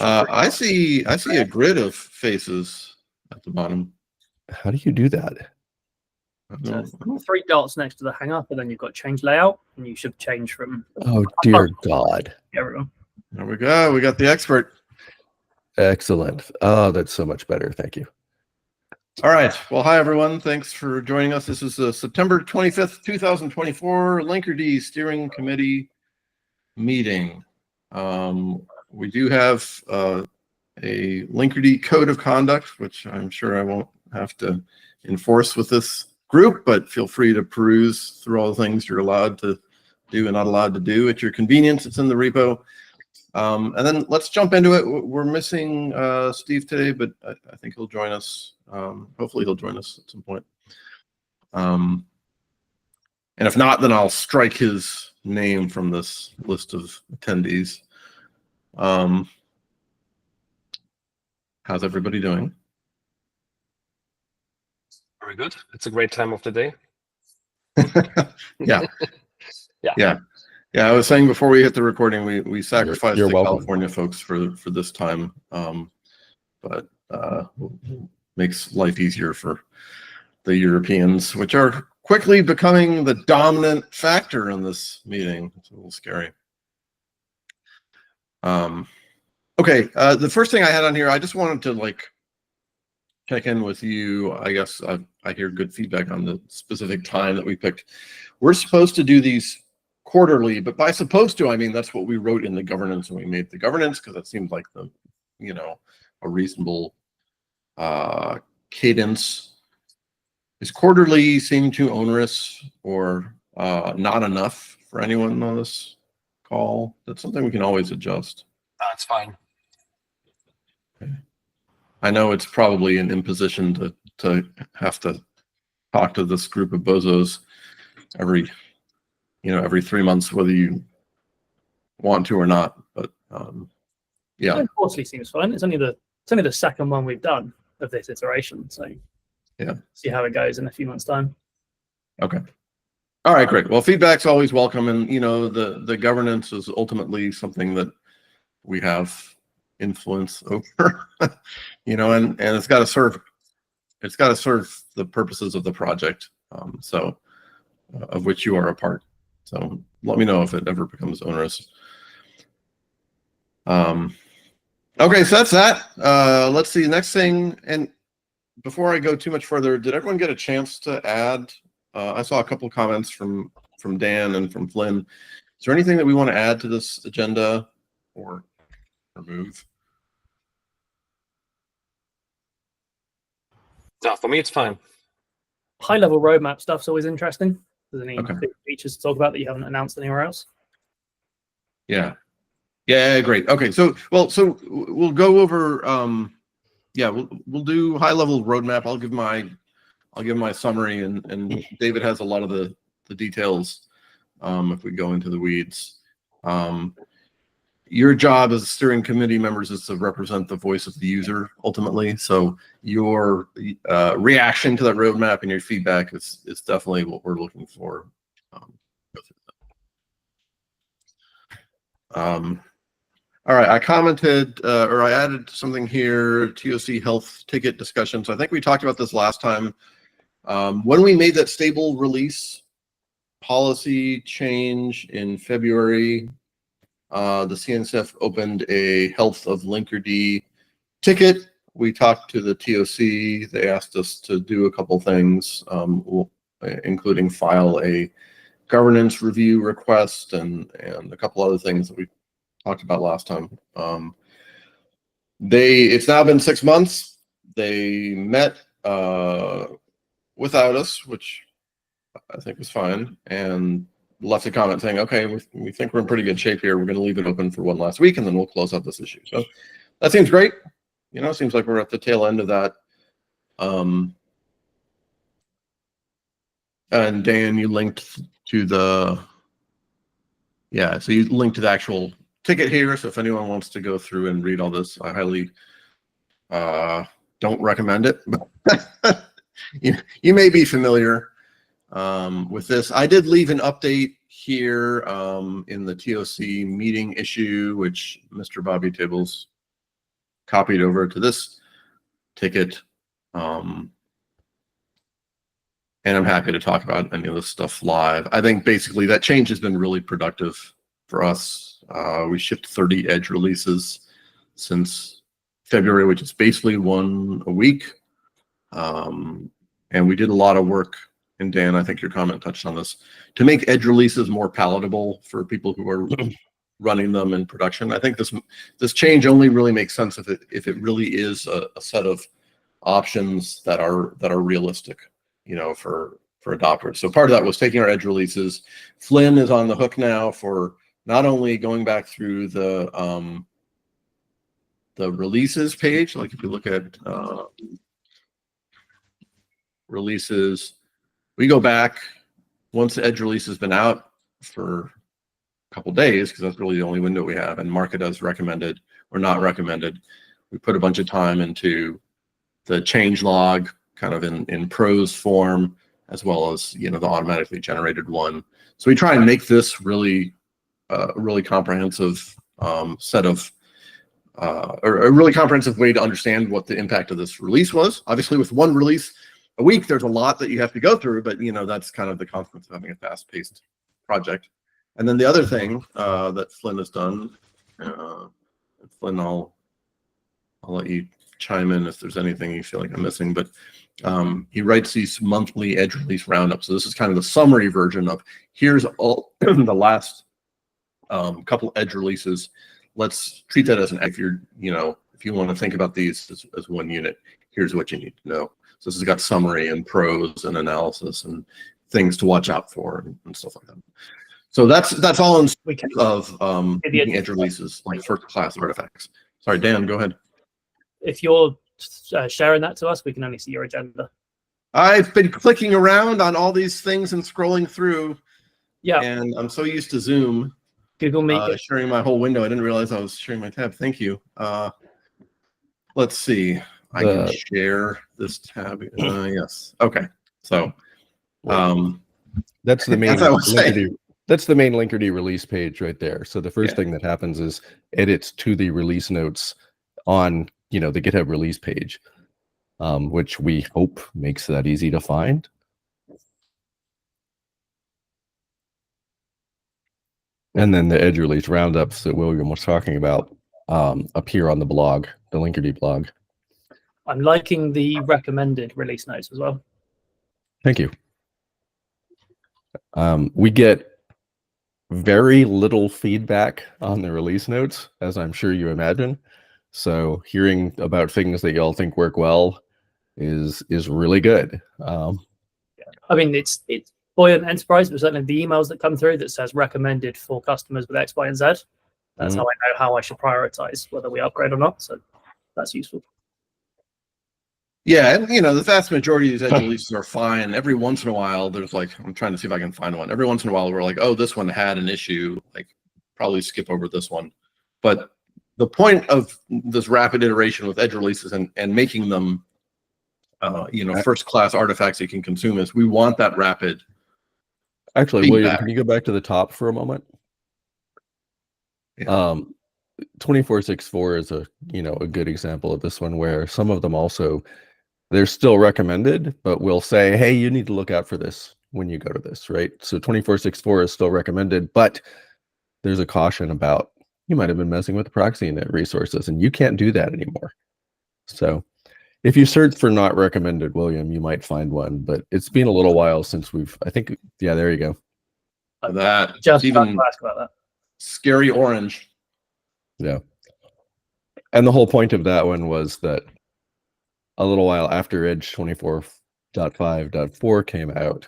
I see a grid of faces at the bottom. How do you do that? So 3 dots next to the hang up, and then you've got change layout, and you should change from. Oh dear God! Everyone. There we go. We got the expert. Excellent. Oh, that's so much better. Thank you. All right. Well, hi everyone. Thanks for joining us. This is the September 25th, 2024 Linkerd Steering Committee meeting. We do have a Linkerd Code of Conduct, which I'm sure I won't have to enforce with this group, but feel free to peruse through all the things you're allowed to do and not allowed to do at your convenience. It's in the repo. And then let's jump into it. We're missing Steve today, but I think he'll join us. Hopefully he'll join us at some point. And if not, then I'll strike his name from this list of attendees. How's everybody doing? Very good. It's a great time of the day. Yeah. I was saying before we hit the recording, we sacrificed the California folks for this time, but makes life easier for the Europeans, which are quickly becoming the dominant factor in this meeting. It's a little scary. Okay, the first thing I had on here, I just wanted to check in with you. I guess I hear good feedback on the specific time that we picked. We're supposed to do these quarterly, but by supposed to, I mean that's what we wrote in the governance when we made the governance, because it seemed like a reasonable cadence. Is quarterly seem too onerous or not enough for anyone on this call? That's something we can always adjust. That's fine. Okay. I know it's probably an imposition to have to talk to this group of bozos every 3 months, whether you want to or not. But yeah, quarterly seems fine. It's only the second one we've done of this iteration, so yeah, see how it goes in a few months' time. Okay. All right, great. Well, feedback's always welcome, and the governance is ultimately something that we have influence over, and it's got to serve the purposes of the project, so of which you are a part. So let me know if it ever becomes onerous. Okay, so that's that. Let's see, next thing, and before I go too much further, did everyone get a chance to add? I saw a couple of comments from Dan and from Flynn. Is there anything that we want to add to this agenda or remove? No, for me it's fine. High-level roadmap stuff's always interesting. Is there any Okay. big features to talk about that you haven't announced anywhere else? Yeah, great. Okay, so we'll go over. We'll do high-level roadmap. I'll give my summary, and David has a lot of the details. If we go into the weeds, your job as steering committee members is to represent the voice of the user ultimately. So your reaction to that roadmap and your feedback is definitely what we're looking for. All right, I commented or I added something here, TOC health ticket discussion. So I think we talked about this last time. When we made that stable release policy change in February, the CNCF opened a health of Linkerd ticket. We talked to the TOC. They asked us to do a couple things, including file a governance review request and a couple other things that we talked about last time. It's now been 6 months. They met without us, which I think was fine, and left a comment saying, okay, we think we're in pretty good shape here. We're going to leave it open for one last week, and then we'll close out this issue. So that seems great. Seems like we're at the tail end of that. And Dan, you linked to the actual ticket here. So if anyone wants to go through and read all this, I highly don't recommend it. But you may be familiar with this. I did leave an update here in the TOC meeting issue, which Mr. Bobby Tables copied over to this ticket. And I'm happy to talk about any of this stuff live. I think basically that change has been really productive for us. We shipped 30 Edge releases since February, which is basically one a week. And we did a lot of work, and Dan, I think your comment touched on this, to make Edge releases more palatable for people who are running them in production. I think this change only really makes sense if it really is a set of options that are realistic, for adopters. So part of that was taking our Edge releases. Flynn is on the hook now for not only going back through the releases page, like if you look at releases, we go back once the Edge release has been out for a couple days, because that's really the only window we have, and mark it as recommended or not recommended. We put a bunch of time into the change log, kind of in prose form, as well as the automatically generated one. So we try and make this really comprehensive set of or a really comprehensive way to understand what the impact of this release was. Obviously, with one release a week, there's a lot that you have to go through, but that's kind of the consequence of having a fast-paced project. And then the other thing that Flynn has done, Flynn, I'll let you chime in if there's anything you feel like I'm missing, but he writes these monthly Edge release roundups. So this is kind of the summary version of here's all the last couple Edge releases. Let's treat that as if you want to think about these as one unit, here's what you need to know. So this has got summary and prose and analysis and things to watch out for and stuff like that. So that's all in of Edge releases, like first class artifacts. Sorry, Dan, go ahead. If you're sharing that to us, we can only see your agenda. I've been clicking around on all these things and scrolling through. Yeah. And I'm so used to Zoom. Google Meet. Sharing my whole window. I didn't realize I was sharing my tab. Thank you. Let's see. I can share this tab. Yes. Okay. So that's the main Linkerd. That's the main Linkerd release page right there. So the first thing that happens is edits to the release notes on the GitHub release page, which we hope makes that easy to find. And then the Edge release roundups that William was talking about appear on the blog, the Linkerd blog. I'm liking the recommended release notes as well. Thank you. We get very little feedback on the release notes, as I'm sure you imagine. So hearing about things that y'all think work well is really good. I mean, it's buoyant enterprise, but certainly the emails that come through that says recommended for customers with X, Y, and Z. That's how I know how I should prioritize whether we upgrade or not. So that's useful. Yeah, and the vast majority of these Edge releases are fine. Every once in a while, there's I'm trying to see if I can find one. Every once in a while, we're like, oh, this one had an issue. Probably skip over this one. But the point of this rapid iteration with Edge releases and making them, first class artifacts you can consume is we want that rapid. Actually, feedback. William, can you go back to the top for a moment? Yeah. 2464 is a good example of this one, where some of them also, they're still recommended, but we'll say, hey, you need to look out for this when you go to this, right? So 2464 is still recommended, but there's a caution about you might have been messing with the proxy init resources, and you can't do that anymore. So if you search for not recommended, William, you might find one, but it's been a little while since there you go. That just even ask about that. Scary orange. Yeah. And the whole point of that one was that a little while after Edge 24.5.4 came out,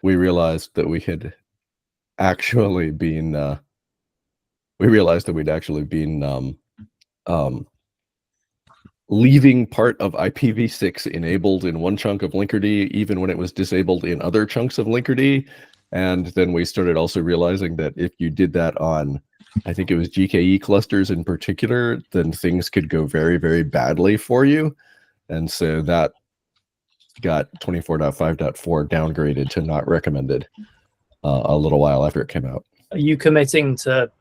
we realized that we'd actually been leaving part of IPv6 enabled in one chunk of Linkerd, even when it was disabled in other chunks of Linkerd. And then we started also realizing that if you did that on, I think it was GKE clusters in particular, then things could go very, very badly for you. And so that got 24.5.4 downgraded to not recommended a little while after it came out. Are you committing to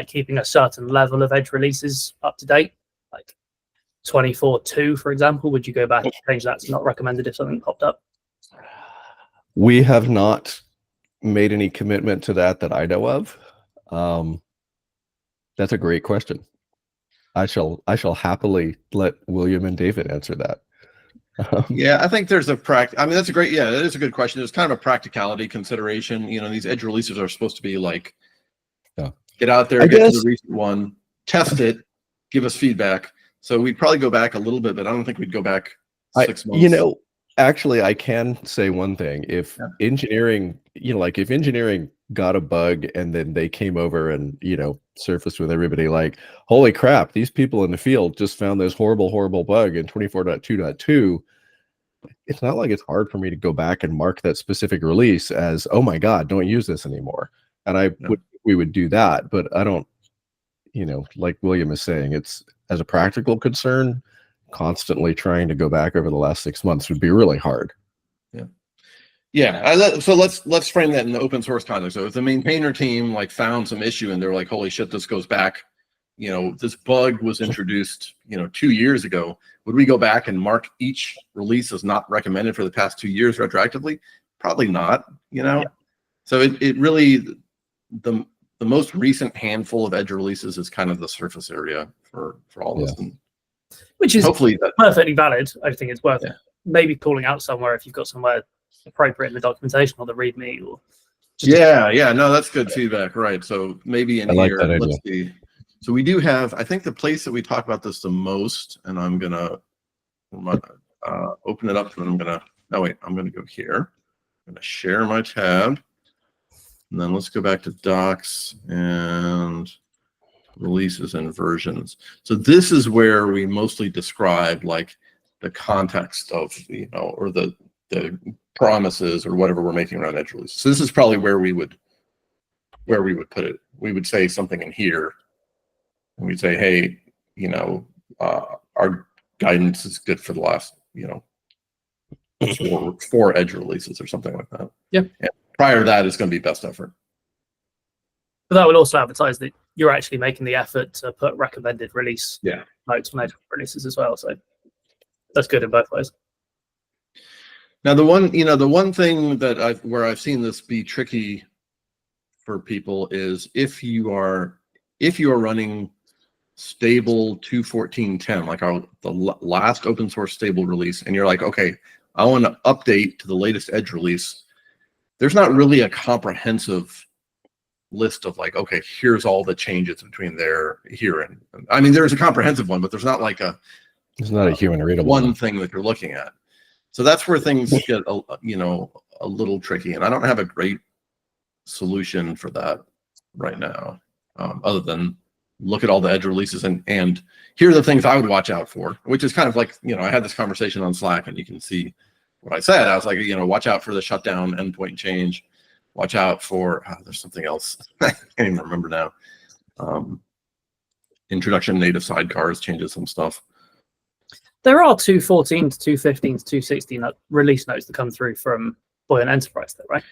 keeping a certain level of Edge releases up to date? 24.2, for example, would you go back and change that to not recommended if something popped up? We have not made any commitment to that I know of. That's a great question. I shall happily let William and David answer that. Yeah, I think there's a I mean, that's a great, yeah, that is a good question. There's kind of a practicality consideration. You know, these edge releases are supposed to be like, get out there, get to the recent one, test it, give us feedback. So we'd probably go back a little bit, but I don't think we'd go back 6 months. You know, actually, I can say one thing. If engineering, you know, like if engineering got a bug and then they came over and, you know, surfaced with everybody like, holy crap, these people in the field just found this horrible bug in 24.2.2. It's not like it's hard for me to go back and mark that specific release as, oh my God, don't use this anymore. And we would do that, but I don't, you know, like William is saying, it's as a practical concern, constantly trying to go back over the last 6 months would be really hard. Yeah. So let's frame that in the open source context. So if the maintainer team like found some issue and they're like, holy shit, this goes back, you know, this bug was introduced, you know, 2 years ago. Would we go back and mark each release as not recommended for the past 2 years retroactively? Probably not, you know? So it really, the most recent handful of edge releases is kind of the surface area for all this. And which is hopefully perfectly valid. I think it's worth maybe calling out somewhere if you've got somewhere appropriate in the documentation or the README. Or no, that's good feedback. Right. So maybe in here, let's see. So we do have, I think the place that we talk about this the most, and I'm gonna open it up and I'm gonna go here. I'm gonna share my tab. And then let's go back to docs and releases and versions. So this is where we mostly describe like the context of, you know, or the promises or whatever we're making around edge release. So this is probably where we would put it. We would say something in here and we'd say, hey, you know, our guidance is good for the last, you know, four edge releases or something like that. Yeah. And prior to that, it's going to be best effort. But that will also advertise that you're actually making the effort to put recommended release notes on edge releases as well. So that's good in both ways. Now, the one thing that where I've seen this be tricky for people is if you are running stable 2.14.10, like the last open source stable release, and you're like, okay, I want to update to the latest edge release. There's not really a comprehensive list of like, okay, here's all the changes between here and I mean, there's a comprehensive one, but there's not like it's not a human readable one thing that you're looking at. So that's where things get a little tricky, and I don't have a great solution for that right now, other than look at all the edge releases and here are the things I would watch out for, which is kind of like, you know, I had this conversation on Slack and you can see what I said. I was like, you know, watch out for the shutdown endpoint change. Watch out for, there's something else. I can't even remember now. Introduction native sidecars changes some stuff. There are 2.14 to 2.15 to 2.16 release notes that come through from Buoyant Enterprise, though, right?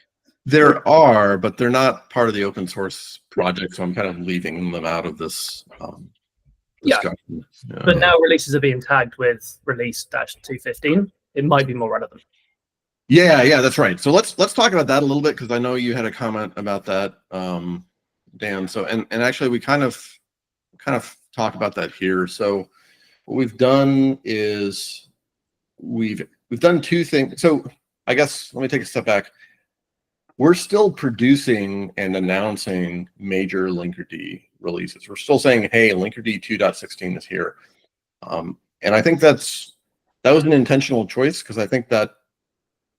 There are, but they're not part of the open source project, so I'm kind of leaving them out of this discussion. Yeah. But now releases are being tagged with release-215. It might be more relevant. Yeah, that's right. So let's talk about that a little bit, because I know you had a comment about that, Dan. So and actually we kind of talk about that here. So what we've done is we've done two things. So I guess let me take a step back. We're still producing and announcing major Linkerd releases. We're still saying, hey, Linkerd 2.16 is here. And I think that was an intentional choice, because I think that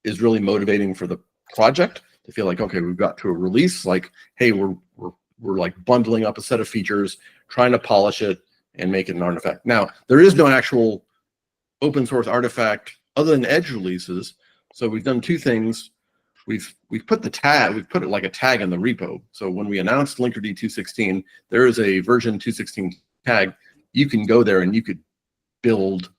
is really motivating for the project to feel like, okay, we've got to a release, like, hey, we're like bundling up a set of features, trying to polish it and make it an artifact. Now, there is no actual open source artifact other than edge releases. So we've done two things. We've put it like a tag in the repo. So when we announced Linkerd 2.16, there is a version 2.16 tag. You can go there and you could build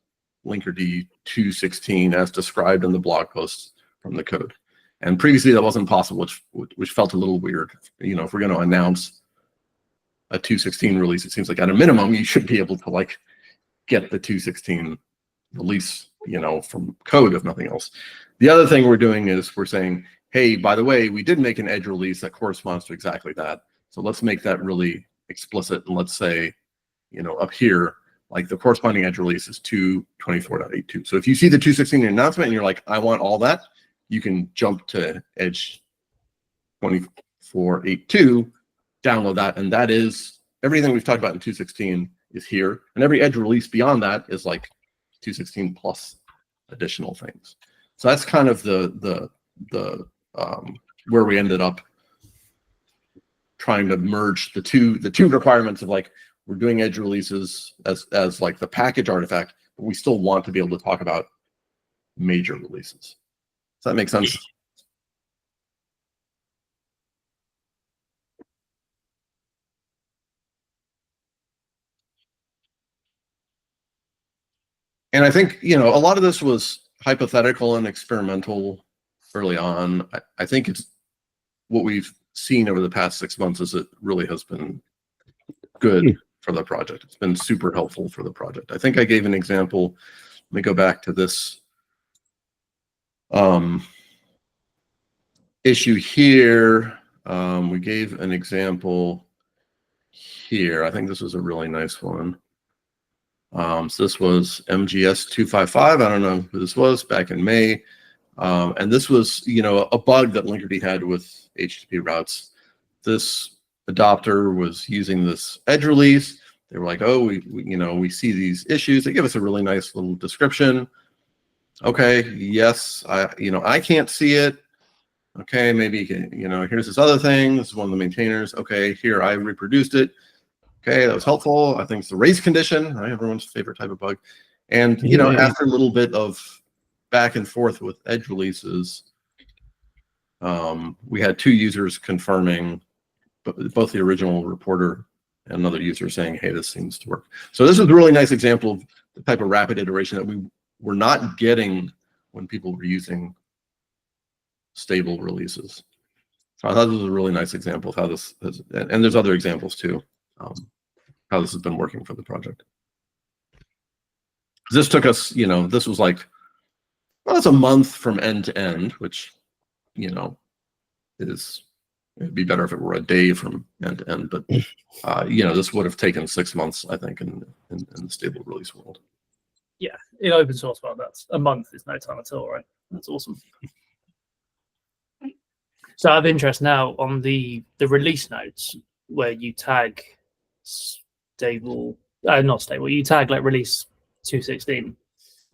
Linkerd 2.16 as described in the blog posts from the code. And previously that wasn't possible, which felt a little weird. You know, if we're going to announce a 2.16 release, it seems like at a minimum you should be able to like get the 2.16 release, from code, if nothing else. The other thing we're doing is we're saying, hey, by the way, we did make an edge release that corresponds to exactly that. So let's make that really explicit. And let's say, up here, like the corresponding edge release is 2.24.82. So if you see the 2.16 announcement and you're like, I want all that, you can jump to edge 24.82, download that. And that is everything we've talked about in 2.16 is here. And every edge release beyond that is like 2.16 plus additional things. So that's kind of the where we ended up trying to merge the two requirements of like, we're doing edge releases as like the package artifact, but we still want to be able to talk about major releases. Does that make sense? And I think, a lot of this was hypothetical and experimental early on. I think it's what we've seen over the past 6 months is it really has been good for the project. It's been super helpful for the project. I think I gave an example. Let me go back to this issue here. We gave an example here. I think this was a really nice one. So this was MGS 255. I don't know who this was back in May. And this was, a bug that Linkerd had with HTTP routes. This adopter was using this edge release. They were like, oh, we see these issues. They give us a really nice little description. Okay, yes, I can't see it. Okay, maybe, here's this other thing. This is one of the maintainers. Okay, here, I reproduced it. Okay, that was helpful. I think it's the race condition, right? Everyone's favorite type of bug. And, after a little bit of back and forth with edge releases, we had 2 users confirming, both the original reporter and another user saying, hey, this seems to work. So this is a really nice example of the type of rapid iteration that we were not getting when people were using stable releases. So I thought this was a really nice example of how this is, and there's other examples too, how this has been working for the project. This took us, this was like, well, it's a month from end to end, which, it'd be better if it were a day from end to end, but this would have taken 6 months, I think, in the stable release world. Yeah, in open source world, that's a month is no time at all, right? That's awesome. So I have interest now on the release notes where you tag stable, not stable, you tag like release 2.16.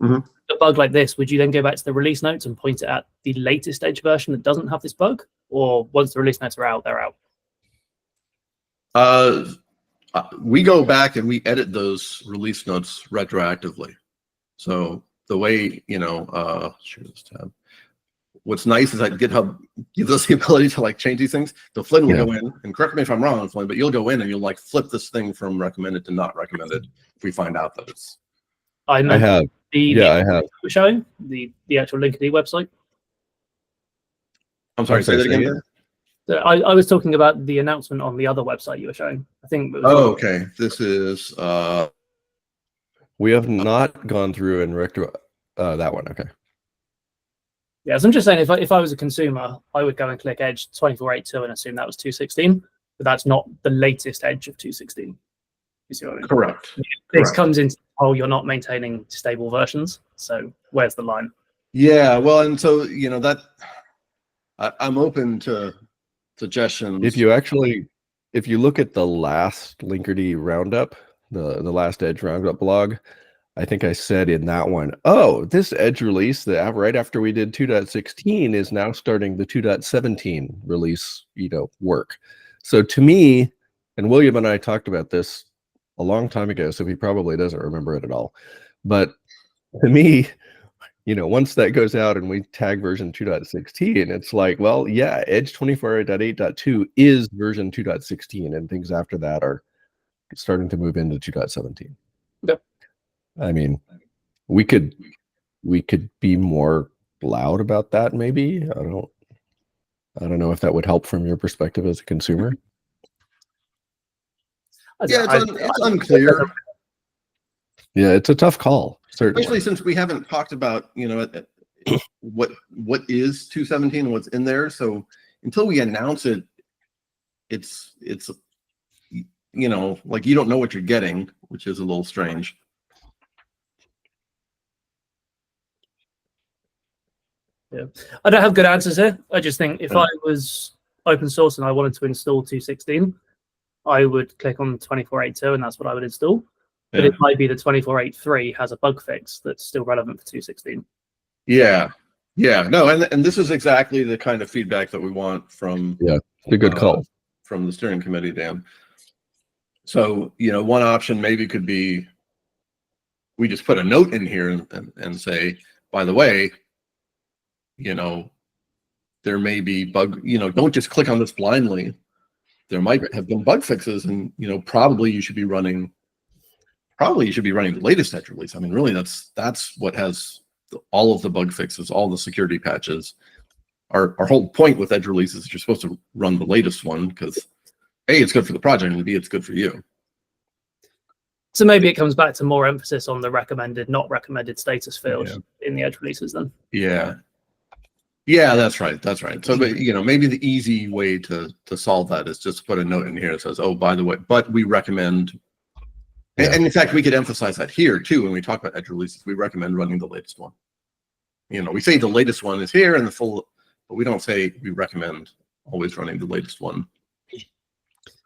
Mm-hmm. A bug like this, would you then go back to the release notes and point it at the latest Edge version that doesn't have this bug? Or once the release notes are out, they're out? We go back and we edit those release notes retroactively. So the way, share this tab. What's nice is that GitHub gives us the ability to like change these things. So Flynn will go in, and correct me if I'm wrong, Flynn, but you'll go in and you'll like flip this thing from recommended to not recommended if we find out that it's. I have. I have. We're showing the actual Linkerd website. I'm sorry, say that again. So I was talking about the announcement on the other website you were showing. I think. It was okay. This is. We have not gone through and that one. Okay. Yeah, so I'm just saying, if I was a consumer, I would go and click Edge 24.82 and assume that was 2.16, but that's not the latest Edge of 2.16. You see what I mean? Correct. This comes into, you're not maintaining stable versions, so where's the line? Yeah, well, and so, that I'm open to suggestions. If you look at the last Linkerd roundup, the last Edge roundup blog, I think I said in that one, oh, this Edge release that right after we did 2.16 is now starting the 2.17 release, work. So to me, and William and I talked about this a long time ago, so he probably doesn't remember it at all. But to me, once that goes out and we tag version 2.16, it's like, well, yeah, Edge 24.8.2 is version 2.16, and things after that are starting to move into 2.17. Yep. I mean, we could be more loud about that, maybe. I don't know if that would help from your perspective as a consumer. Yeah, it's unclear. Yeah, it's a tough call, certainly. Especially since we haven't talked about, what is 217 and what's in there. So until we announce it, it's like you don't know what you're getting, which is a little strange. Yeah, I don't have good answers here. I just think if I was open source and I wanted to install 216, I would click on 24.8.2 and that's what I would install. But Yeah. it might be the 24.8.3 has a bug fix that's still relevant for 216. Yeah. No, and this is exactly the kind of feedback that we want from It's a good call. from the steering committee, Dan. So, one option maybe could be we just put a note in here and say, by the way, there may be bug, don't just click on this blindly. There might have been bug fixes, and probably you should be running the latest edge release. I mean, really, that's what has all of the bug fixes, all the security patches. Our whole point with edge releases is you're supposed to run the latest one because A, it's good for the project, and B, it's good for you. So maybe it comes back to more emphasis on the recommended, not recommended status field in the edge releases then. Yeah, that's right. So, but maybe the easy way to solve that is just put a note in here that says, oh, by the way, but we recommend. Yeah. And in fact, we could emphasize that here too when we talk about edge releases. We recommend running the latest one. We say the latest one is here and the full, but we don't say we recommend always running the latest one.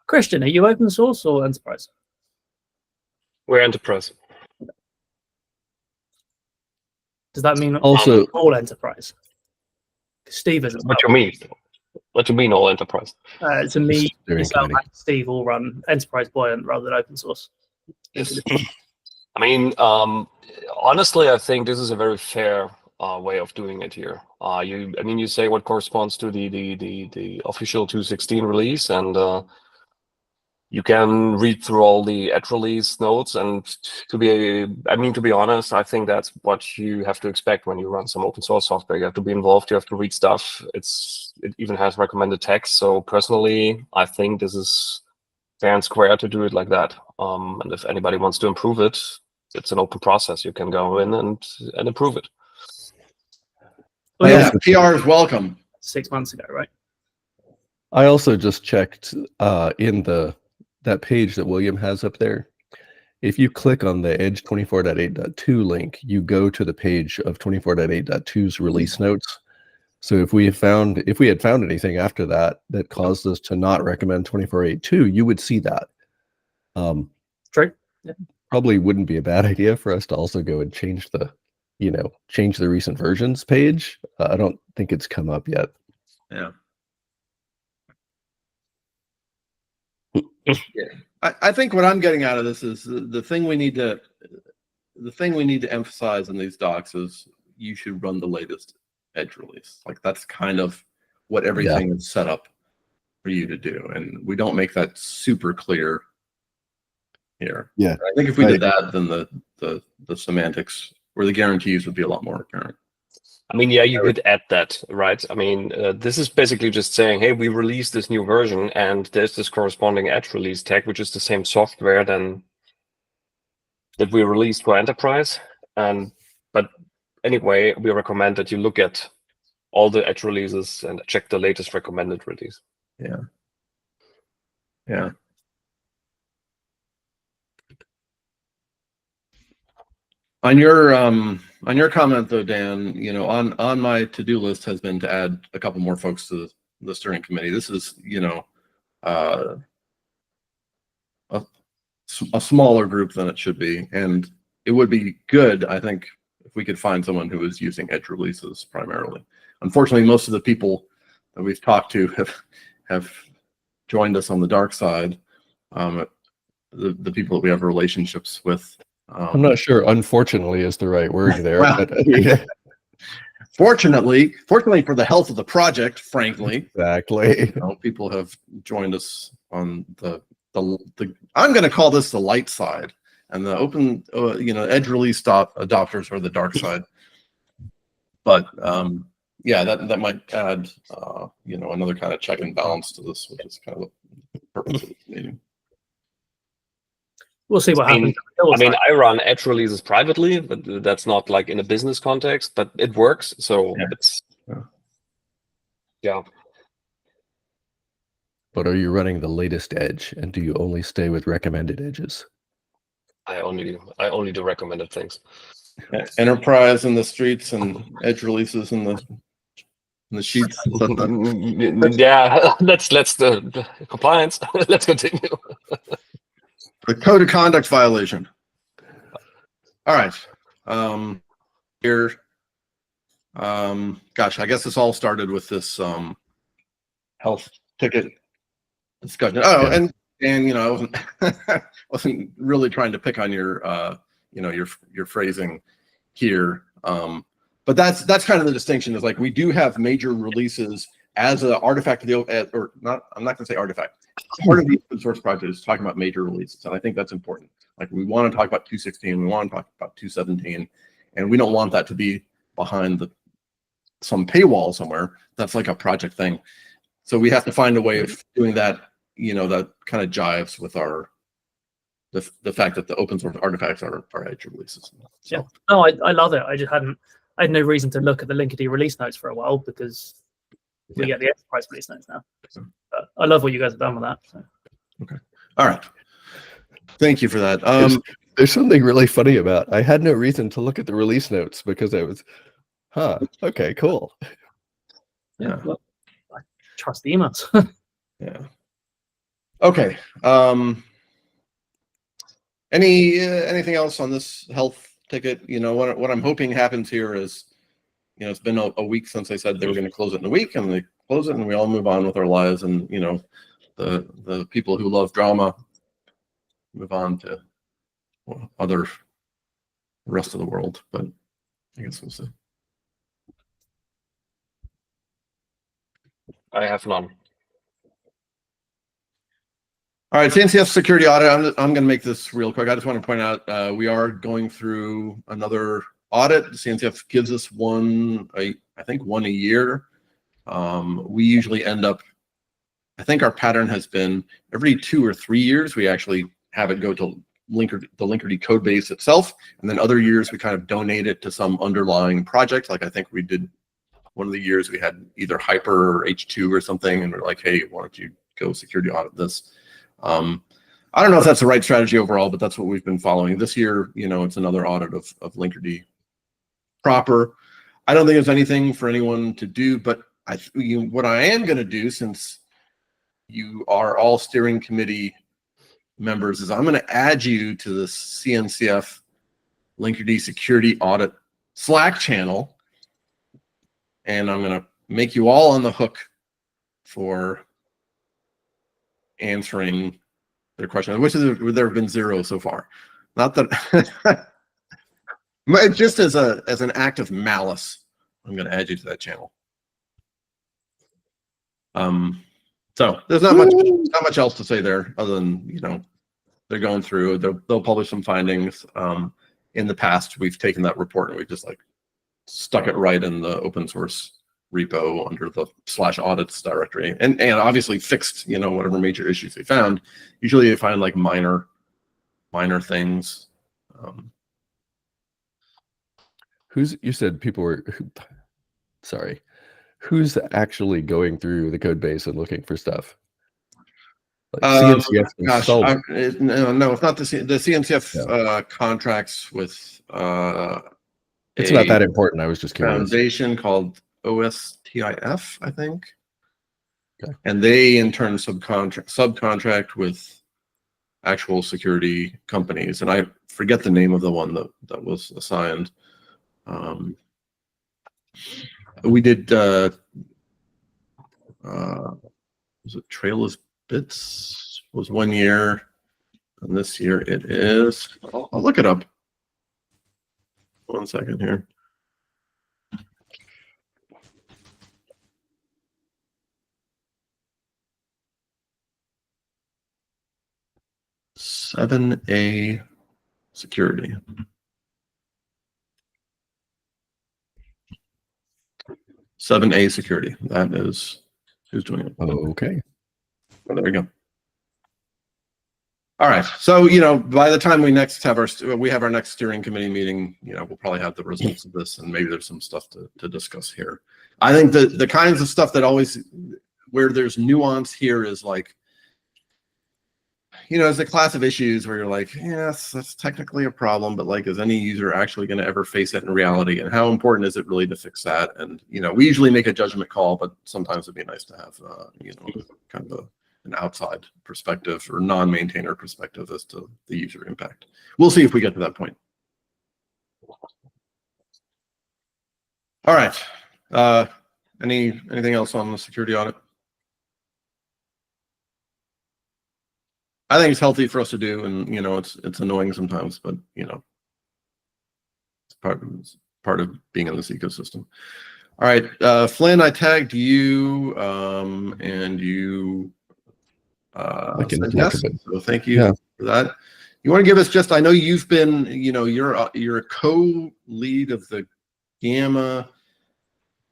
Christian, are you open source or enterprise? We're enterprise. Does that mean Also, all enterprise? Steve is. What you mean? What you mean all enterprise? To me, Steering yourself committee. and Steve all run enterprise buoyant rather than open source. Yes. I mean, honestly, I think this is a very fair way of doing it here. You say what corresponds to the official 216 release, and you can read through all the edge release notes. And to be honest, I think that's what you have to expect when you run some open source software. You have to be involved. You have to read stuff. It even has recommended text. So personally, I think this is fair and square to do it like that. And if anybody wants to improve it, it's an open process. You can go in and improve it. Well, Yeah, PR is welcome. 6 months ago, right? I also just checked in that page that William has up there. If you click on the Edge 24.8.2 link, you go to the page of 24.8.2's release notes. So if we had found anything after that caused us to not recommend 24.8.2, you would see that. True. Yeah. Probably wouldn't be a bad idea for us to also go and change the recent versions page. I don't think it's come up yet. Yeah. I think what I'm getting out of this is the thing we need to emphasize in these docs is you should run the latest edge release. Like that's kind of what everything is set up for you to do, and we don't make that super clear here. Yeah, I think if we did that, then the semantics or the guarantees would be a lot more apparent. I mean, yeah, you could add that, right? I mean, this is basically just saying, hey, we released this new version, and there's this corresponding edge release tag, which is the same software that we released for enterprise. But anyway, we recommend that you look at all the edge releases and check the latest recommended release. Yeah. On your comment though, Dan, on my to-do list has been to add a couple more folks to the steering committee. This is, a smaller group than it should be, and it would be good, I think, if we could find someone who is using edge releases primarily. Unfortunately, most of the people that we've talked to have joined us on the dark side. The people that we have relationships with. I'm not sure unfortunately is the right word there. Well, but, Fortunately for the health of the project, frankly. Exactly. People have joined us on the I'm going to call this the light side, and the open edge release adopters are the dark side. But that might add another kind of check and balance to this, which is kind of the purpose of this meeting. We'll see what I mean- happens. I run edge releases privately, but that's not like in a business context, but it works. So Yeah. it's, Yeah. yeah. But are you running the latest edge, and do you only stay with recommended edges? I only do recommended things. Enterprise in the streets and edge releases in the sheets. Yeah, let's the compliance. Let's continue. The code of conduct violation. All right. Here. Gosh, I guess this all started with this health ticket discussion. Oh, Yeah. and you know, I wasn't wasn't really trying to pick on your you know, your phrasing here. But that's kind of the distinction, is like we do have major releases as an artifact of the or not. I'm not going to say artifact. Part of the open source project is talking about major releases, and I think that's important. Like we want to talk about 2.16, we want to talk about 2.17, and we don't want that to be behind some paywall somewhere. That's like a project thing. So we have to find a way of doing that. You know, that kind of jives with the fact that the open source artifacts are edge releases. So. Yeah. No, I love it. I had no reason to look at the Linkerd release notes for a while because we get the enterprise release notes now. But I love what you guys have done with that. So. Okay. All right. Thank you for that. There's something really funny about, I had no reason to look at the release notes because I was, okay, cool. Yeah. Well, I trust the emails. Yeah. Okay. Anything else on this health ticket? You know, what I'm hoping happens here is, you know, it's been a week since they said they were going to close it in a week, and they close it, and we all move on with our lives, and you know, the people who love drama move on to other rest of the world. But I guess we'll see. I have none. All right, CNCF security audit. I'm going to make this real quick. I just want to point out we are going through another audit. CNCF gives us one, I think one a year. We usually end up, I think our pattern has been every 2 or 3 years, we actually have it go to the Linkerd code base itself. And then other years we kind of donate it to some underlying project. Like I think we did one of the years we had either Hyper or H2 or something. And we're like, hey, why don't you go security audit this? I don't know if that's the right strategy overall, but that's what we've been following. This year, you know, it's another audit of Linkerd proper. I don't think there's anything for anyone to do, but what I am going to do, since you are all steering committee members, is I'm going to add you to the CNCF Linkerd security audit Slack channel, and I'm going to make you all on the hook for answering their question, which is there have been 0 so far. Not that just as an act of malice, I'm going to add you to that channel. So there's not much else to say there, other than, you know, they're going through. They'll publish some findings. In the past, we've taken that report and we just like stuck it right in the open source repo under the /audits directory, and obviously fixed, you know, whatever major issues they found. Usually they find like minor things. You said people were, sorry, who's actually going through the code base and looking for stuff? Like CNCF installed. No, it's not the CNCF contracts with it's not that important. I was just curious. Foundation called OSTIF, I think. Okay. And they in turn subcontract with actual security companies, and I forget the name of the one that was assigned. We did was it Trailless Bits was 1 year, and this year it is, I'll look it up. 1 second here. (7A) security. (7A) security. That is who's doing it. Okay. Oh, there we go. All right. So, you know, by the time we next have our next steering committee meeting, you know, we'll probably have the results of this, and maybe there's some stuff to discuss here. I think the kinds of stuff that always, where there's nuance here is like, you know, there's a class of issues where you're like, yes, that's technically a problem, but like, is any user actually going to ever face it in reality? And how important is it really to fix that? And, you know, we usually make a judgment call, but sometimes it'd be nice to have, you know, kind of an outside perspective or non-maintainer perspective as to the user impact. We'll see if we get to that point. All right. Anything else on the security audit? I think it's healthy for us to do, and you know, it's annoying sometimes, but you know, it's part of being in this ecosystem. All right, Flynn, I tagged you, and you said yes, so thank you for that. You want to give us just, I know you've been, you know, you're a co-lead of the Gamma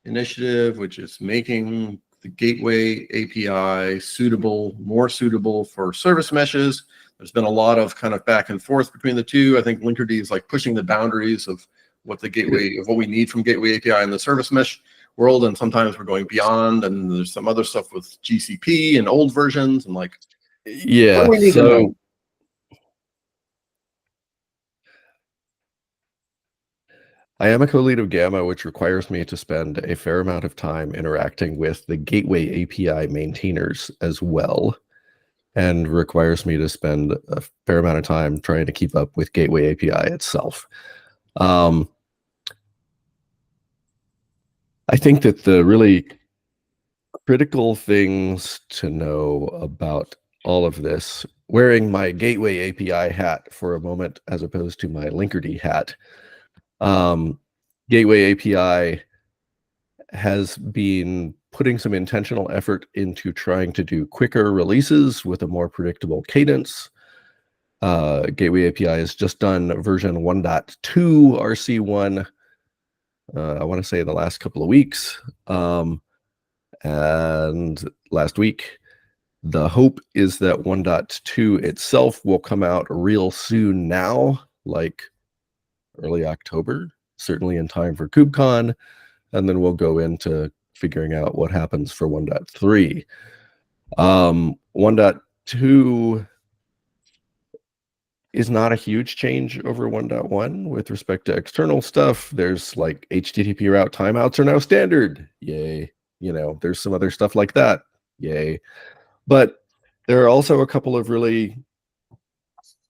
initiative, which is making the gateway API more suitable for service meshes. There's been a lot of kind of back and forth between the two. I think Linkerd is like pushing the boundaries of what we need from gateway API in the service mesh world, and sometimes we're going beyond, and there's some other stuff with GCP and old versions, and like, yeah, what do we need to know? I am a co-lead of Gamma, which requires me to spend a fair amount of time interacting with the gateway API maintainers as well, and requires me to spend a fair amount of time trying to keep up with gateway API itself. I think that the really critical things to know about all of this, wearing my gateway API hat for a moment as opposed to my Linkerd hat, gateway API has been putting some intentional effort into trying to do quicker releases with a more predictable cadence. Gateway API has just done version 1.2 RC1, I want to say the last couple of weeks. And last week, the hope is that 1.2 itself will come out real soon now, like early October, certainly in time for KubeCon, and then we'll go into figuring out what happens for 1.3. 1.2 is not a huge change over 1.1 with respect to external stuff. There's like HTTP route timeouts are now standard. Yay. You know, there's some other stuff like that. Yay. But there are also a couple of really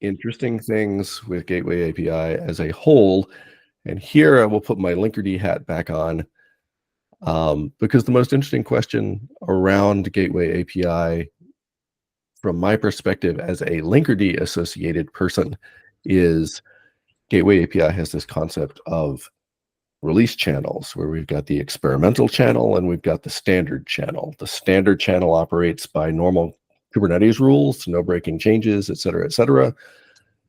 interesting things with Gateway API as a whole. And here I will put my Linkerd hat back on, because the most interesting question around Gateway API from my perspective as a Linkerd associated person is Gateway API has this concept of release channels where we've got the experimental channel and we've got the standard channel. The standard channel operates by normal Kubernetes rules, no breaking changes, et cetera, et cetera.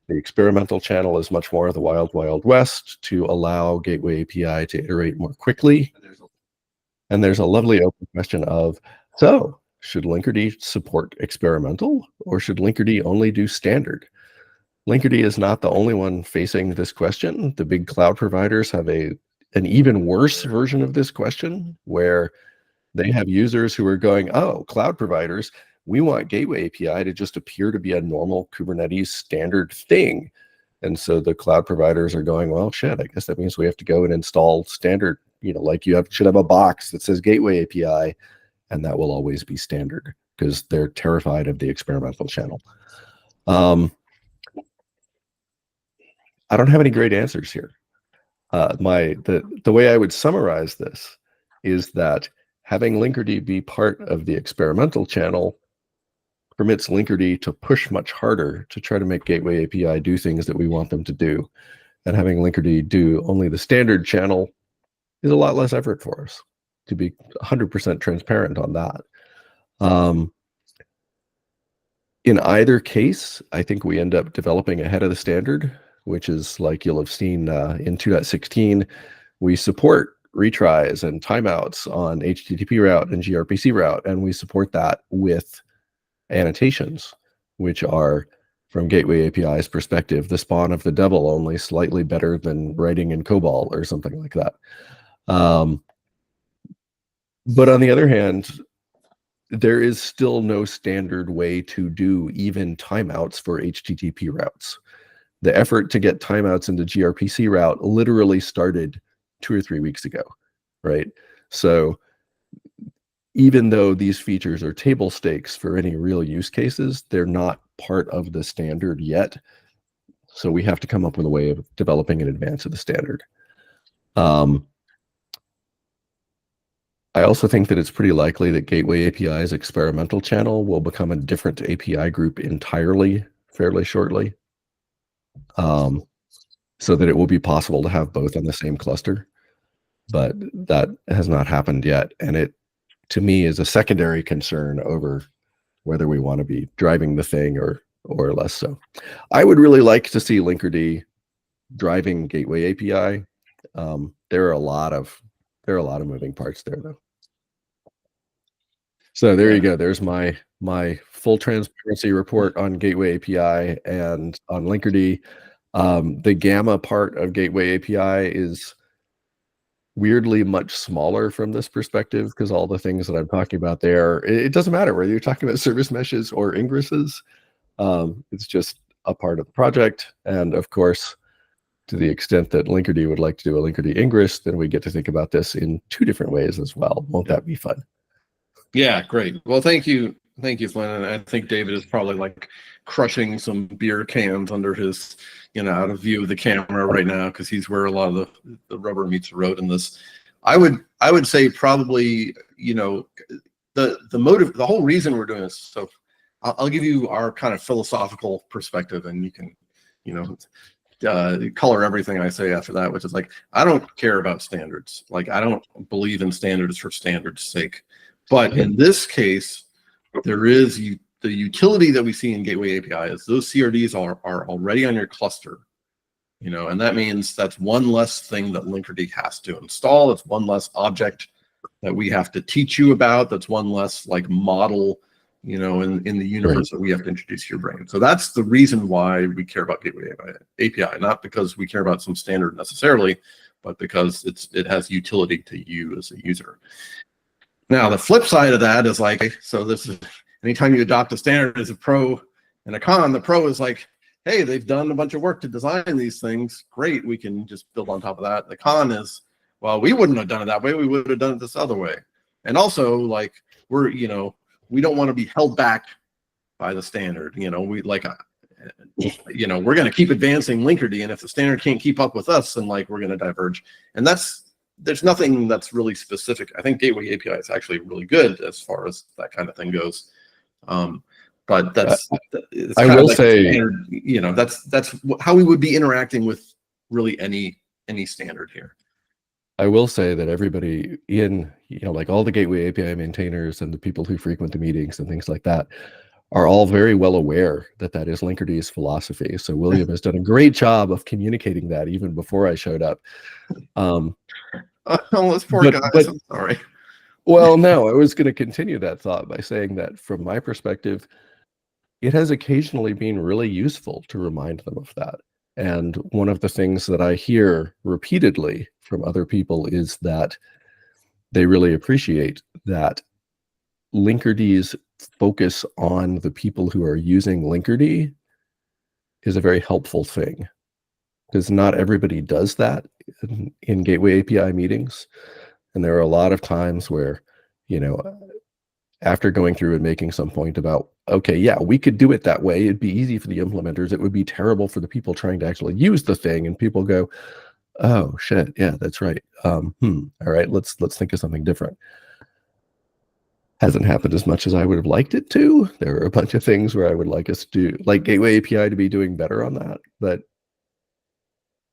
The experimental channel is much more of the wild, wild west to allow Gateway API to iterate more quickly. And there's a lovely open question of, so should Linkerd support experimental or should Linkerd only do standard? Linkerd is not the only one facing this question. The big cloud providers have an even worse version of this question where they have users who are going, oh, cloud providers, we want Gateway API to just appear to be a normal Kubernetes standard thing. And so the cloud providers are going, well, shit, I guess that means we have to go and install standard, you know, like should have a box that says Gateway API, and that will always be standard because they're terrified of the experimental channel. I don't have any great answers here. The way I would summarize this is that having Linkerd be part of the experimental channel permits Linkerd to push much harder to try to make Gateway API do things that we want them to do. And having Linkerd do only the standard channel is a lot less effort for us, to be 100% transparent on that. In either case, I think we end up developing ahead of the standard, which is like you'll have seen in 2.16, we support retries and timeouts on HTTP route and gRPC route, and we support that with annotations, which are from Gateway API's perspective, the spawn of the devil, only slightly better than writing in COBOL or something like that. But on the other hand, there is still no standard way to do even timeouts for HTTP routes. The effort to get timeouts into gRPC route literally started 2 or 3 weeks ago, right? So even though these features are table stakes for any real use cases, they're not part of the standard yet. So we have to come up with a way of developing in advance of the standard. I also think that it's pretty likely that Gateway API's experimental channel will become a different API group entirely fairly shortly, so that it will be possible to have both on the same cluster. But that has not happened yet, and it, to me, is a secondary concern over whether we want to be driving the thing or less so. I would really like to see Linkerd driving Gateway API. There are a lot of moving parts there, though. So there you go. There's my full transparency report on Gateway API and on Linkerd. The Gamma part of Gateway API is weirdly much smaller from this perspective, because all the things that I'm talking about there, it doesn't matter whether you're talking about service meshes or ingresses. It's just a part of the project. And of course, to the extent that Linkerd would like to do a Linkerd ingress, then we get to think about this in 2 different ways as well. Won't that be fun? Yeah, great. Well, thank you, Flynn. And I think David is probably like crushing some beer cans under his, out of view of the camera right now, because he's where a lot of the rubber meets the road in this. I would say probably, the motive, the whole reason we're doing this. So I'll give you our kind of philosophical perspective, and you can, color everything I say after that, which is like, I don't care about standards. Like, I don't believe in standards for standards' sake. But in this case, there is the utility that we see in Gateway API is those CRDs are already on your cluster, and that means that's one less thing that Linkerd has to install. That's one less object that we have to teach you about. That's one less like model, in the universe that we have to introduce to your brain. So that's the reason why we care about Gateway API, not because we care about some standard necessarily, but because it has utility to you as a user. Now, the flip side of that is like, so this is, anytime you adopt a standard as a pro and a con, the pro is like, hey, they've done a bunch of work to design these things. Great, we can just build on top of that. The con is, well, we wouldn't have done it that way. We would have done it this other way. And also, like, we don't want to be held back by the standard. We like, we're going to keep advancing Linkerd, and if the standard can't keep up with us, then like we're going to diverge. And there's nothing that's really specific. I think Gateway API is actually really good as far as that kind of thing goes. But I will say, standard, that's how we would be interacting with really any standard here. I will say that everybody in, like all the Gateway API maintainers and the people who frequent the meetings and things like that are all very well aware that that is Linkerd's philosophy. So William has done a great job of communicating that even before I showed up. Those poor guys, I'm sorry. Well, no, I was going to continue that thought by saying that from my perspective, it has occasionally been really useful to remind them of that. And one of the things that I hear repeatedly from other people is that they really appreciate that Linkerd's focus on the people who are using Linkerd is a very helpful thing, because not everybody does that in Gateway API meetings. And there are a lot of times where, after going through and making some point about, okay, yeah, we could do it that way. It'd be easy for the implementers. It would be terrible for the people trying to actually use the thing. And people go, oh shit, yeah, that's right. All right, let's think of something different. Hasn't happened as much as I would have liked it to. There are a bunch of things where I would like us to, like Gateway API, to be doing better on that. But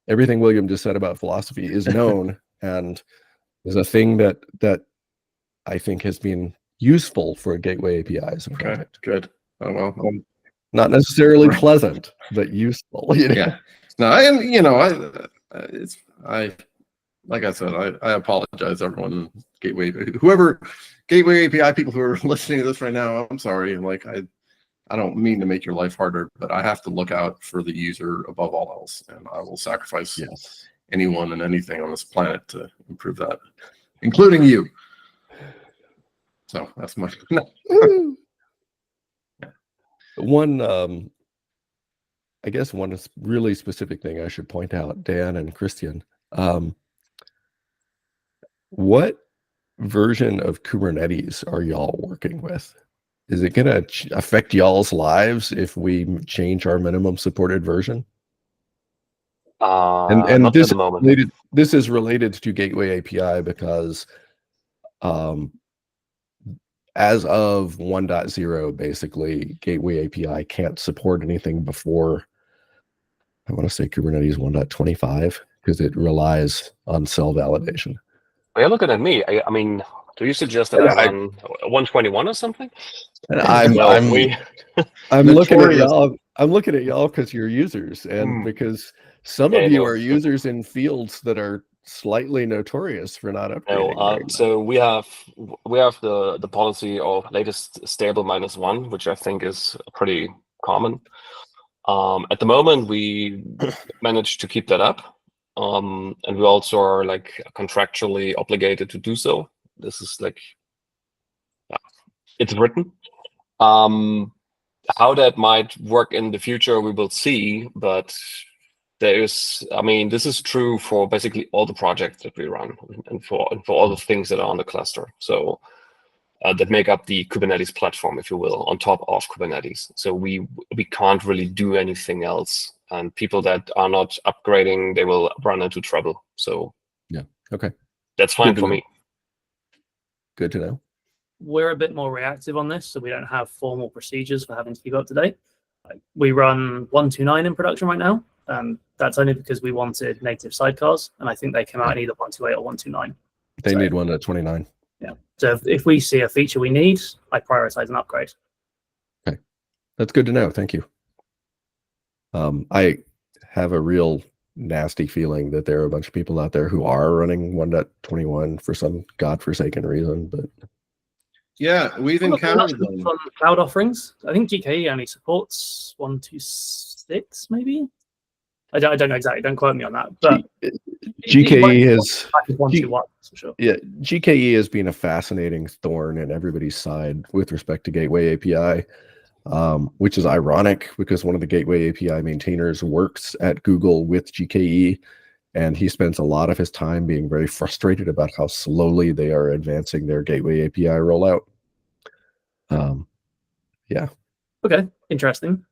everything William just said about philosophy is known and is a thing that I think has been useful for a Gateway API as a project. Good. Oh well. Not necessarily pleasant, but useful. Yeah. No, I like I said, I apologize, everyone. Gateway API people who are listening to this right now. I'm sorry. Like I don't mean to make your life harder, but I have to look out for the user above all else, and I will sacrifice Yes. anyone and anything on this planet to improve that, including you. So that's my One, I guess one really specific thing I should point out, Dan and Christian. What version of Kubernetes are y'all working with? Is it going to affect y'all's lives if we change our minimum supported version? And Not at the moment. This is related to Gateway API because as of 1.0, basically, Gateway API can't support anything before, I want to say Kubernetes 1.25, because it relies on cell validation. You're looking at me. I mean, do you suggest that I run 121 or something? And I'm looking at y'all. I'm looking at y'all because you're users, and because some of you are users in fields that are slightly notorious for not upgrading. So we have the policy of latest stable -1, which I think is pretty common. At the moment, we managed to keep that up, and we also are like contractually obligated to do so. This is like, it's written. How that might work in the future, we will see. But there is, I mean, this is true for basically all the projects that we run, and for all the things that are on the cluster. So that make up the Kubernetes platform, if you will, on top of Kubernetes. So we can't really do anything else. And people that are not upgrading, they will run into trouble. So yeah, okay, that's fine for me. Good to know. We're a bit more reactive on this, so we don't have formal procedures for having to keep up to date. We run 129 in production right now. That's only because we wanted native sidecars, and I think they came out in either 128 or 129. They need 1.29. Yeah. So if we see a feature we need, I prioritize an upgrade. Okay, that's good to know. Thank you. I have a real nasty feeling that there are a bunch of people out there who are running 1.21 for some godforsaken reason, but yeah, we've encountered them from cloud offerings. I think GKE only supports 126, maybe. I don't know exactly. Don't quote me on that. But GKE has 121 for sure. Yeah, GKE has been a fascinating thorn in everybody's side with respect to Gateway API, which is ironic because one of the Gateway API maintainers works at Google with GKE, and he spends a lot of his time being very frustrated about how slowly they are advancing their Gateway API rollout. Yeah. Okay, interesting.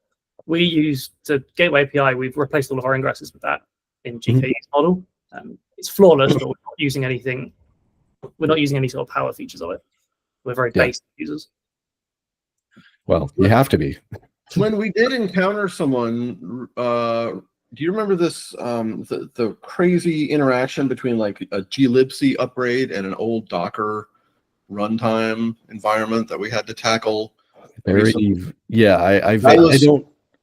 We use the Gateway API. We've replaced all of our ingresses with that in GKE's model. It's flawless, but we're not using anything. We're not using any sort of power features of it. We're very basic users. Well, you have to be. When we did encounter someone, do you remember this? The crazy interaction between like a glibc upgrade and an old Docker runtime environment that we had to tackle. Yeah,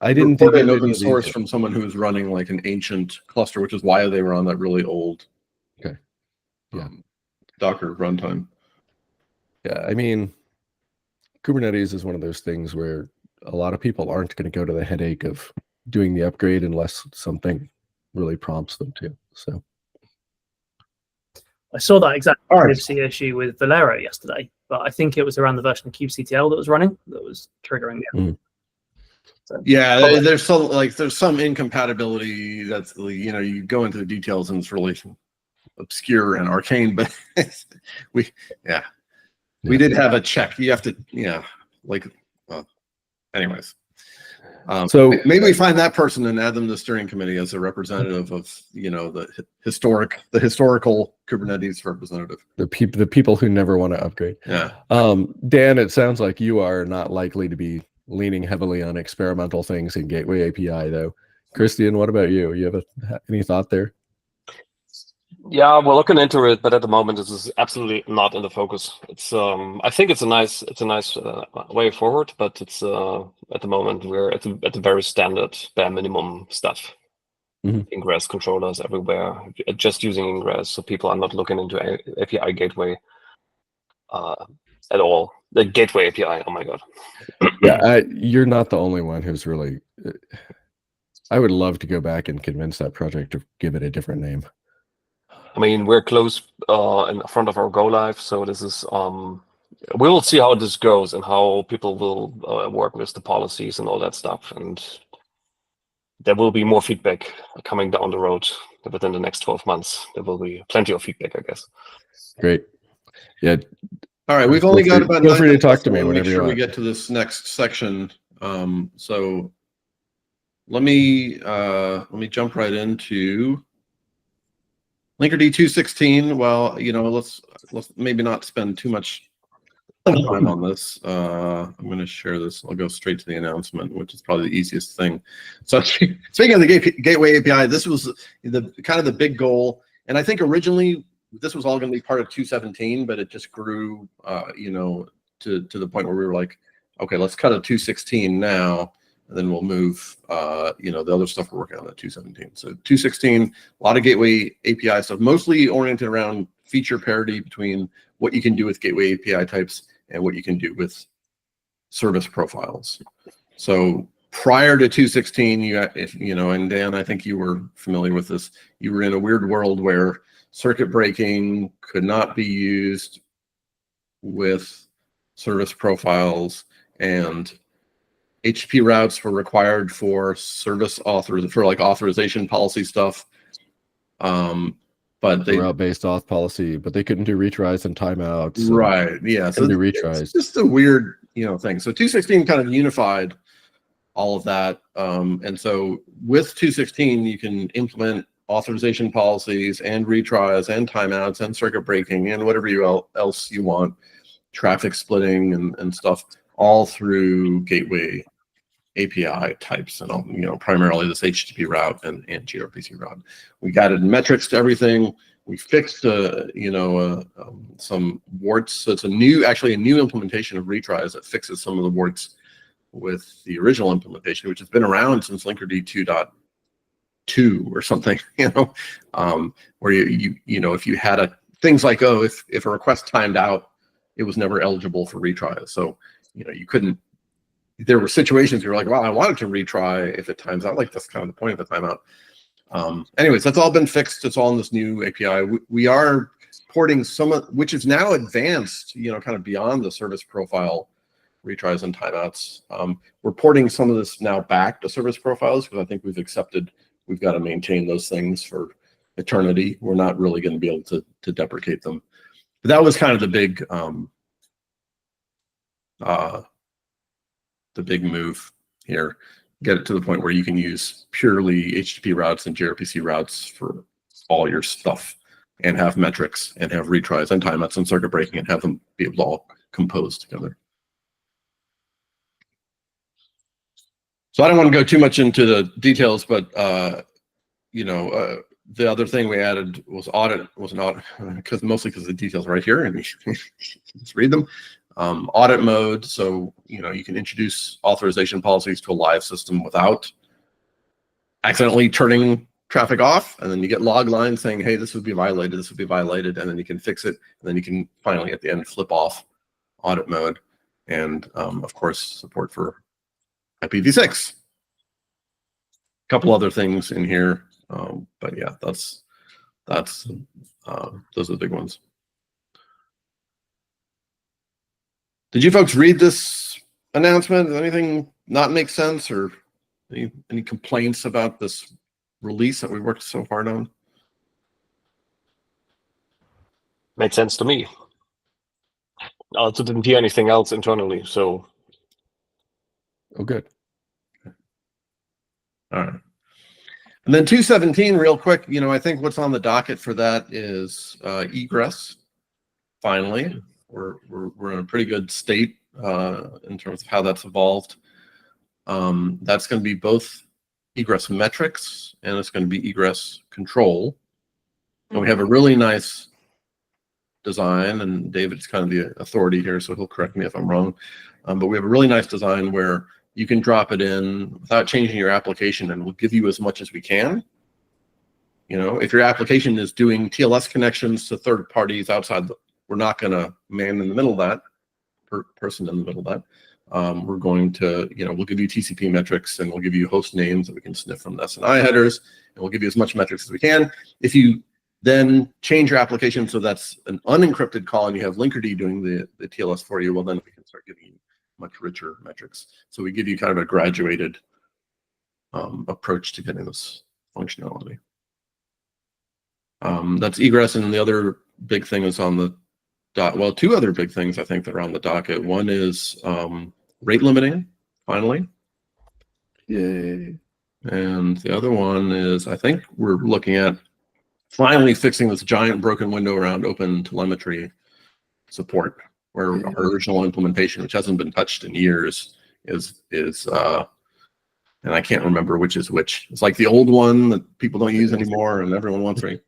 I didn't think an open source from someone who was running like an ancient cluster, which is why they were on that really old Docker runtime. Yeah, I mean, Kubernetes is one of those things where a lot of people aren't going to go to the headache of doing the upgrade unless something really prompts them to. So I saw that exact glibc issue with Valero yesterday, but I think it was around the version of kubectl that was running that was triggering the So, yeah, there's some incompatibility that's, you know, you go into the details and it's really obscure and arcane, but we did have a check. You have to, anyways. So maybe we find that person and add them to the steering committee as a representative of, you know, the historical Kubernetes representative. The people who never want to upgrade. Yeah. Dan, it sounds like you are not likely to be leaning heavily on experimental things in Gateway API, though. Christian, what about you? You have any thought there? Yeah, we're looking into it, but at the moment, this is absolutely not in the focus. It's I think it's a nice way forward, but it's at the moment we're at the very standard bare minimum stuff. Ingress controllers everywhere, just using ingress, so people are not looking into API gateway at all. The gateway API. Oh my god. Yeah, you're not the only one who's really. I would love to go back and convince that project to give it a different name. I mean, we're close in front of our go live, so this is we will see how this goes and how people will work with the policies and all that stuff, and there will be more feedback coming down the road within the next 12 months. There will be plenty of feedback, I guess. Great. Yeah. All right, we've only got about feel 9 free to minutes. talk to I me wanna make whenever you sure we want. get to this next section. So let me jump right into Linkerd 216. Well, let's maybe not spend too much time on this. I'm going to share this. I'll go straight to the announcement, which is probably the easiest thing. So speaking of the Gateway API, this was the kind of the big goal, and I think originally this was all going to be part of 217, but it just grew, to the point where we were like, okay, let's cut a 216 now, and then we'll move, the other stuff we're working on at 217. So 216, a lot of Gateway API stuff, mostly oriented around feature parity between what you can do with Gateway API types and what you can do with service profiles. So prior to 216, and Dan, I think you were familiar with this, you were in a weird world where circuit breaking could not be used with service profiles, and HTTP routes were required for authorization policy stuff. But they route-based auth policy, but they couldn't do retries and timeouts. Right. Yeah. So do retries. It's just a weird, thing. So 216 kind of unified all of that. And so with 216, you can implement authorization policies and retries and timeouts and circuit breaking and whatever else you want, traffic splitting and stuff, all through Gateway API types, and primarily this HTTP route and gRPC route. We added metrics to everything. We fixed some warts. So it's actually a new implementation of retries that fixes some of the warts with the original implementation, which has been around since Linkerd 2.2 or something. Where if you had things like if a request timed out, it was never eligible for retries. So you couldn't. There were situations where you're like, well, I wanted to retry if it times out. Like, that's kind of the point of the timeout. Anyways, that's all been fixed. It's all in this new API. We are porting which is now advanced, kind of beyond the service profile retries and timeouts. We're porting some of this now back to service profiles because I think we've accepted we've got to maintain those things for eternity. We're not really going to be able to deprecate them. But that was kind of the big move here. Get it to the point where you can use purely HTTP routes and gRPC routes for all your stuff, and have metrics and have retries and timeouts and circuit breaking and have them be able to all compose together. So I don't want to go too much into the details, but the other thing we added was audit. Was an audit mostly because the details are right here and let's read them. Audit mode, so you can introduce authorization policies to a live system without accidentally turning traffic off, and then you get log lines saying, hey, this would be violated, and then you can fix it, and then you can finally at the end flip off audit mode, and of course support for IPv6. A couple other things in here, but yeah, those are the big ones. Did you folks read this announcement? Does anything not make sense, or any complaints about this release that we worked so hard on? Made sense to me. I also didn't hear anything else internally, so. Oh, good. All right. And then 217, real quick, I think what's on the docket for that is egress. Finally, we're in a pretty good state in terms of how that's evolved. That's going to be both egress metrics and it's going to be egress control. And we have a really nice design, and David's kind of the authority here, so he'll correct me if I'm wrong. But we have a really nice design where you can drop it in without changing your application, and we'll give you as much as we can. If your application is doing TLS connections to third parties outside, we're not going to man in the middle of that. person in the middle of that. We're going to, we'll give you TCP metrics, and we'll give you host names that we can sniff from the SNI headers, and we'll give you as much metrics as we can. If you then change your application so that's an unencrypted call and you have Linkerd doing the TLS for you, well, then we can start giving you much richer metrics. So we give you kind of a graduated approach to getting this functionality. That's egress, and the other big thing is on the well, two other big things I think that are on the docket. One is rate limiting, finally. Yay. And the other one is, I think we're looking at finally fixing this giant broken window around open telemetry support, where our original implementation, which hasn't been touched in years, is and I can't remember which is which. It's like the old one that people don't use anymore and everyone wants, right?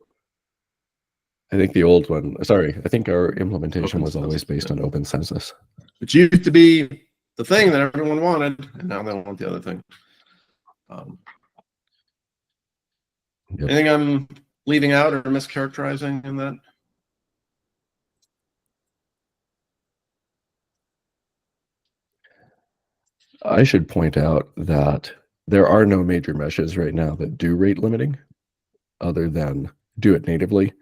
I think the old one, sorry, I think our implementation Open was always census, based on open census. It used to be the thing that everyone wanted, and now they want the other thing. Yep. Anything I'm leaving out or mischaracterizing in that? I should point out that there are no major meshes right now that do rate limiting other than do it natively.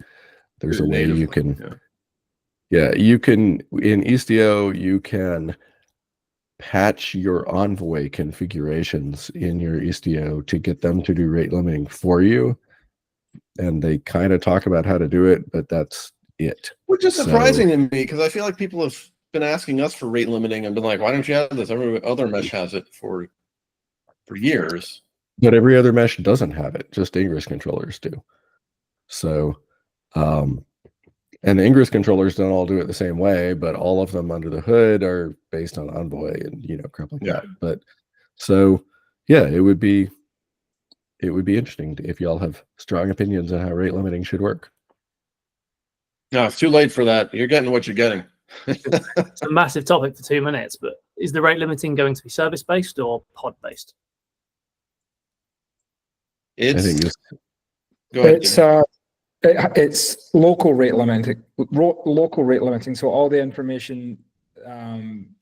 There's a way you can, you can, in Istio, you can patch your Envoy configurations in your Istio to get them to do rate limiting for you. And they kind of talk about how to do it, but that's it. Which is surprising to me, because I feel like people have been asking us for rate limiting and been like, why don't you have this? Every other mesh has it for years. But every other mesh doesn't have it, just Ingress controllers do. So, and the Ingress controllers don't all do it the same way, but all of them under the hood are based on Envoy and, crap like that. But so, yeah, it would be interesting if y'all have strong opinions on how rate limiting should work. No, it's too late for that. You're getting what you're getting. It's a massive topic for 2 minutes, but is the rate limiting going to be service-based or pod-based? It's local rate limiting. Local rate limiting. So all the information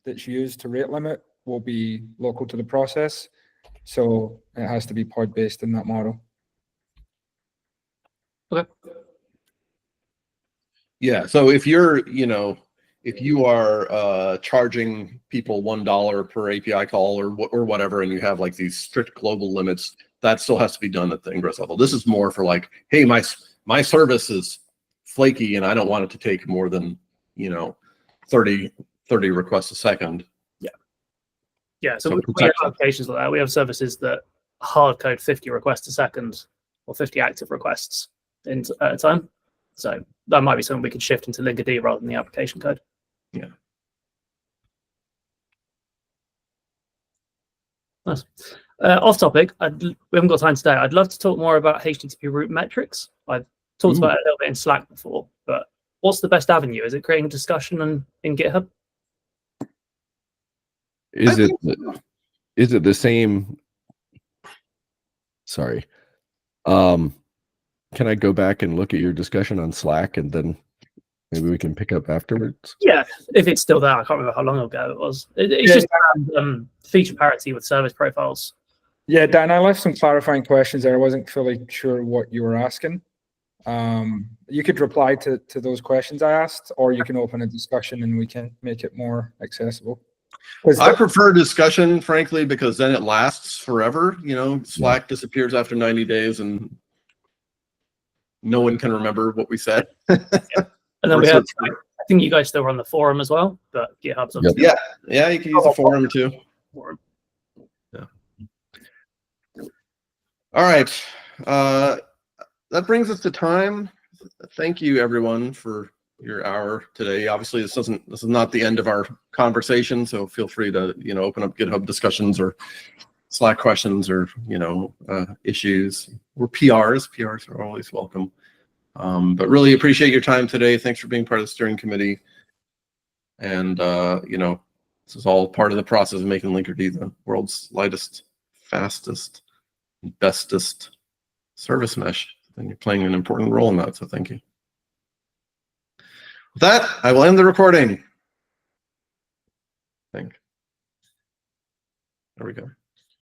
that's used to rate limit will be local to the process. So it has to be pod-based in that model. Okay. Yeah. So if you're, if you are charging people $1 per API call or whatever, and you have like these strict global limits, that still has to be done at the Ingress level. This is more for like, hey, my service is flaky and I don't want it to take more than 30 requests a second. Yeah, so we have applications like that. We have services that hard code 50 requests a second or 50 active requests at a time. So that might be something we could shift into Linkerd rather than the application code. Yeah. Nice. Off topic, we haven't got time today. I'd love to talk more about HTTP route metrics. I've talked about it a little bit in Slack before, but what's the best avenue? Is it creating a discussion in GitHub? Is it the same? Sorry. Can I go back and look at your discussion on Slack and then maybe we can pick up afterwards? Yeah, if it's still there. I can't remember how long ago it was. It's just feature parity with service profiles. Yeah, Dan, I left some clarifying questions there. I wasn't fully sure what you were asking. You could reply to those questions I asked, or you can open a discussion and we can make it more accessible. I prefer discussion, frankly, because then it lasts forever. Slack disappears after 90 days and no one can remember what we said. And then we have, I think you guys still run the forum as well, but GitHub's obviously. Yeah, you can use the forum too. Yeah. All right. That brings us to time. Thank you, everyone, for your hour today. Obviously, this is not the end of our conversation, so feel free to open up GitHub discussions or Slack questions or issues or PRs. PRs are always welcome. But really appreciate your time today. Thanks for being part of the steering committee. And this is all part of the process of making Linkerd the world's lightest, fastest, bestest service mesh. And you're playing an important role in that. So thank you. With that, I will end the recording. There we go.